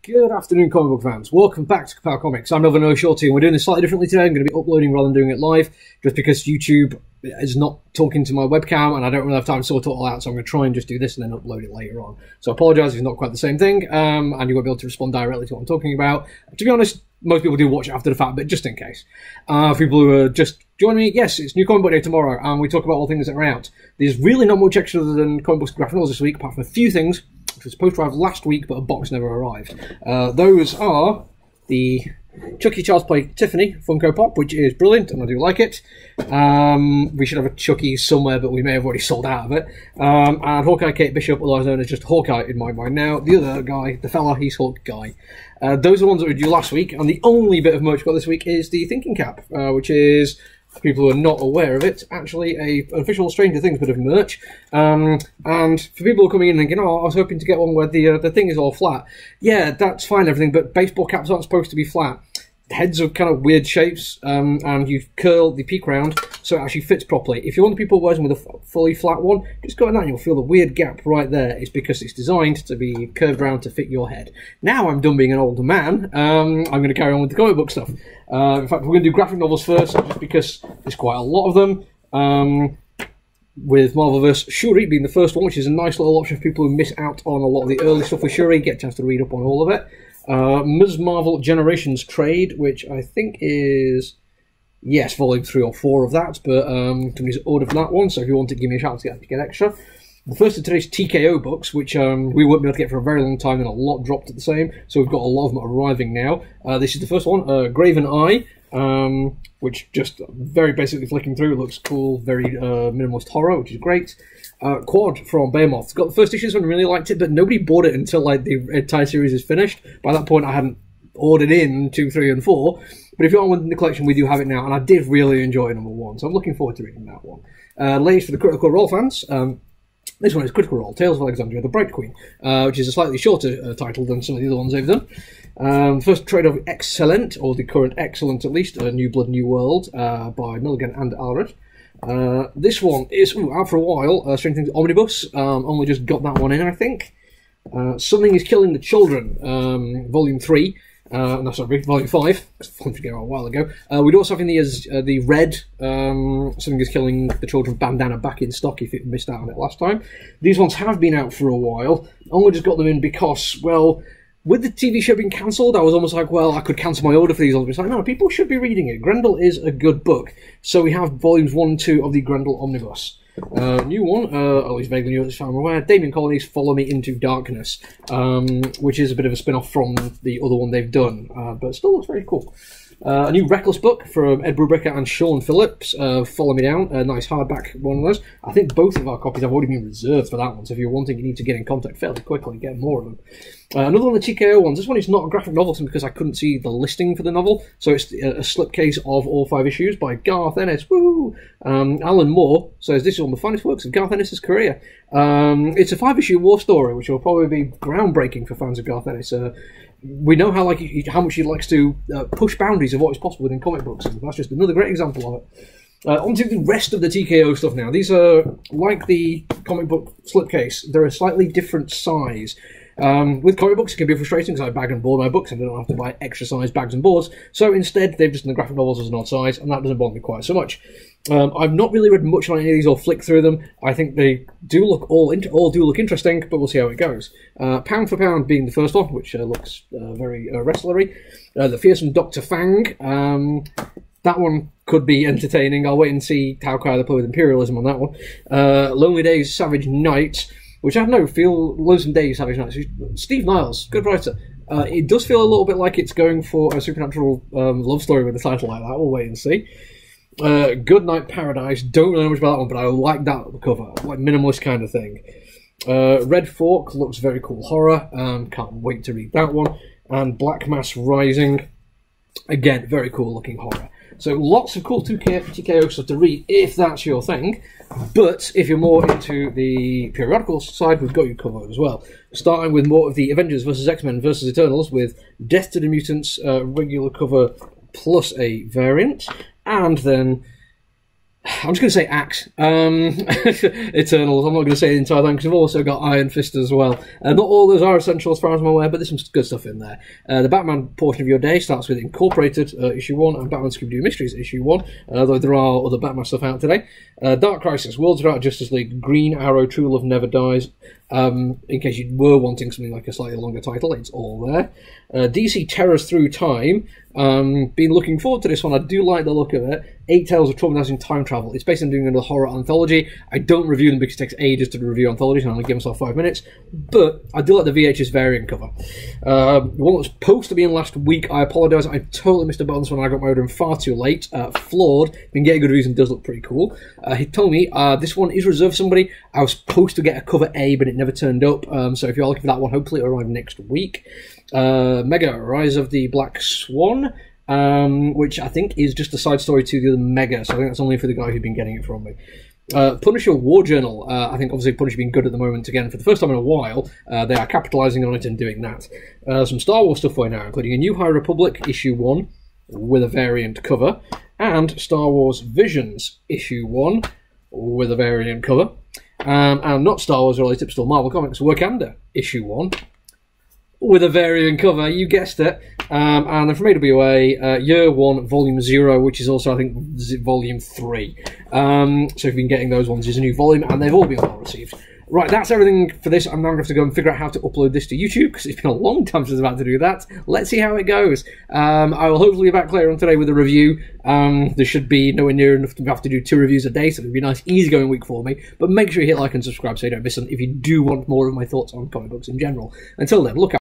Good afternoon, comic book fans. Welcome back to Ka-Pow Comics. I'm Melvin O'Shorty, and we're doing this slightly differently today. I'm going to be uploading rather than doing it live, just because YouTube is not talking to my webcam, and I don't really have time to sort it all out, so I'm going to try and just do this and then upload it later on. So I apologise if it's not quite the same thing, and you won't be able to respond directly to what I'm talking about. To be honest, most people do watch it after the fact, but just in case. For people who are just joining me, yes, it's New Comic Book Day tomorrow, and we talk about all things that are out. There's really not much extra than comic books and graphic novels this week, apart from a few things which was supposed to arrive last week, but a box never arrived. Those are the Chucky Child's Play Tiffany Funko Pop, which is brilliant, and I do like it. We should have a Chucky somewhere, but we may have already sold out of it. And Hawkeye Kate Bishop, otherwise known as just Hawkeye in my mind now. The other guy, the fella, he's Hawk Guy. Those are the ones that were due last week, and the only bit of merch we got this week is the Thinking Cap, which is, for people who are not aware of it, actually an official Stranger Things bit of merch. And for people who are coming in and thinking, oh, I was hoping to get one where the thing is all flat. Yeah, that's fine, everything, but baseball caps aren't supposed to be flat. Heads are kind of weird shapes, and you curl the peak round so it actually fits properly. If you want the people wearing with a fully flat one, just go like that and you'll feel the weird gap right there. It's because it's designed to be curved round to fit your head. Now I'm done being an older man, I'm going to carry on with the comic book stuff. In fact, we're going to do graphic novels first, just because there's quite a lot of them. With Marvelverse Shuri being the first one, which is a nice little option for people who miss out on a lot of the early stuff with Shuri, get a chance to read up on all of it. Ms. Marvel Generations Trade, which I think is, yes, volume 3 or 4 of that, but somebody's ordered for that one, so if you want it, give me a shout to get extra. The first of today's TKO books, which we won't be able to get for a very long time, and a lot dropped at the same, so we've got a lot of them arriving now. This is the first one, Graven Eye, which just very basically flicking through, looks cool, very minimalist horror, which is great. Quad from Behemoth. Got the first issues and really liked it, but nobody bought it until like the entire series is finished. By that point, I hadn't ordered in 2, 3, and 4. But if you aren't within the collection, we do have it now, and I did really enjoy number 1, so I'm looking forward to reading that one. Latest for the Critical Role fans. This one is Critical Role, Tales of Alexandria, the Bright Queen, which is a slightly shorter title than some of the other ones they've done. First trade of Excellent, or the current Excellent at least, New Blood, New World, by Milligan and Allred. This one is out for a while, Stranger Things Omnibus, only just got that one in, I think. Something is Killing the Children, Volume 3, no, sorry, Volume 5, because I a while ago. We'd also have in the red, Something is Killing the Children bandana back in stock if you missed out on it last time. These ones have been out for a while, only just got them in because, well, with the TV show being cancelled, I was almost like, well, I could cancel my order for these. I was like, no, people should be reading it. Grendel is a good book. So we have volumes 1 and 2 of the Grendel Omnibus. New one, at least vaguely new at this time I'm aware, Damien Colony's Follow Me Into Darkness, which is a bit of a spin-off from the other one they've done, but still looks very cool. A new Reckless book from Ed Brubaker and Sean Phillips, Follow Me Down, a nice hardback one of those. I think both of our copies have already been reserved for that one, so if you're wanting, you need to get in contact fairly quickly and get more of them. Another one of the TKO ones, this one is not a graphic novel because I couldn't see the listing for the novel, so it's a slipcase of all 5 issues by Garth Ennis. Woo! Alan Moore says this is one of the finest works of Garth Ennis' career. It's a 5-issue war story, which will probably be groundbreaking for fans of Garth Ennis. We know how much he likes to push boundaries of what is possible within comic books, and that's just another great example of it. On to the rest of the TKO stuff now. These are, like the comic book slipcase, they're a slightly different size. With comic books, it can be frustrating because I bag and board my books and I don't have to buy extra size bags and boards. So instead, they've just done the graphic novels as an odd size, and that doesn't bother me quite so much. I've not really read much on any of these or flicked through them. I think they do look all do look interesting, but we'll see how it goes. Pound for Pound being the first one, which looks very wrestlery. The Fearsome Dr. Fang. That one could be entertaining. I'll wait and see how they play with Imperialism on that one. Lonely Days, Savage Night, which I don't know, feel Lonesome Days, Savage Night. Steve Niles, good writer. It does feel a little bit like it's going for a supernatural love story with a title like that. We'll wait and see. Good Night Paradise, don't really know much about that one, but I like that cover, like minimalist kind of thing. Red Fork looks very cool horror, can't wait to read that one. And Black Mass Rising, again, very cool looking horror. So lots of cool TKO stuff to read if that's your thing, but if you're more into the periodical side, we've got you covered as well. Starting with more of the Avengers vs. X-Men vs. Eternals with Death to the Mutants regular cover plus a variant, and then I'm just going to say Axe. Eternals. I'm not going to say the entire thing because I've also got Iron Fist as well. Not all those are essential as far as I'm aware, but there's some good stuff in there. The Batman portion of your day starts with Incorporated issue 1 and Batman Scooby-Doo Mysteries issue 1, though there are other Batman stuff out today. Dark Crisis, Worlds Without Justice League, Green Arrow, True Love Never Dies. In case you were wanting something like a slightly longer title, it's all there. DC Terrors Through Time. Been looking forward to this one. I do like the look of it. 8 Tales of Traumatizing Time Travel. It's basically doing another horror anthology. I don't review them because it takes ages to review anthologies, and I only give myself 5 minutes. But I do like the VHS variant cover. The one that was supposed to be in last week, I apologise. I totally missed a button when I got my order in far too late. Flawed. Been getting good reviews and does look pretty cool. He told me this one is reserved for somebody. I was supposed to get a cover A, but it never turned up. So if you're looking for that one, hopefully it'll arrive next week. Mega, Rise of the Black Swan. Which I think is just a side story to the other Mega, so I think that's only for the guy who's been getting it from me. Punisher War Journal. I think obviously Punisher being good at the moment again for the first time in a while. They are capitalising on it and doing that. Some Star Wars stuff for you now, including a New High Republic issue 1 with a variant cover, and Star Wars Visions issue 1 with a variant cover, and not Star Wars related, but still Marvel Comics Wakanda issue 1 with a variant cover, you guessed it. And then from AWA, Year 1, Volume 0, which is also, I think, Volume 3. So if you've been getting those ones, there's a new volume, and they've all been well received. Right, that's everything for this. I'm now going to have to go and figure out how to upload this to YouTube, because it's been a long time since I was about to do that. Let's see how it goes. I will hopefully be back later on today with a review. There should be nowhere near enough to have to do 2 reviews a day, so it'll be a nice, easygoing week for me. But make sure you hit like and subscribe so you don't miss them if you do want more of my thoughts on comic books in general. Until then, look out.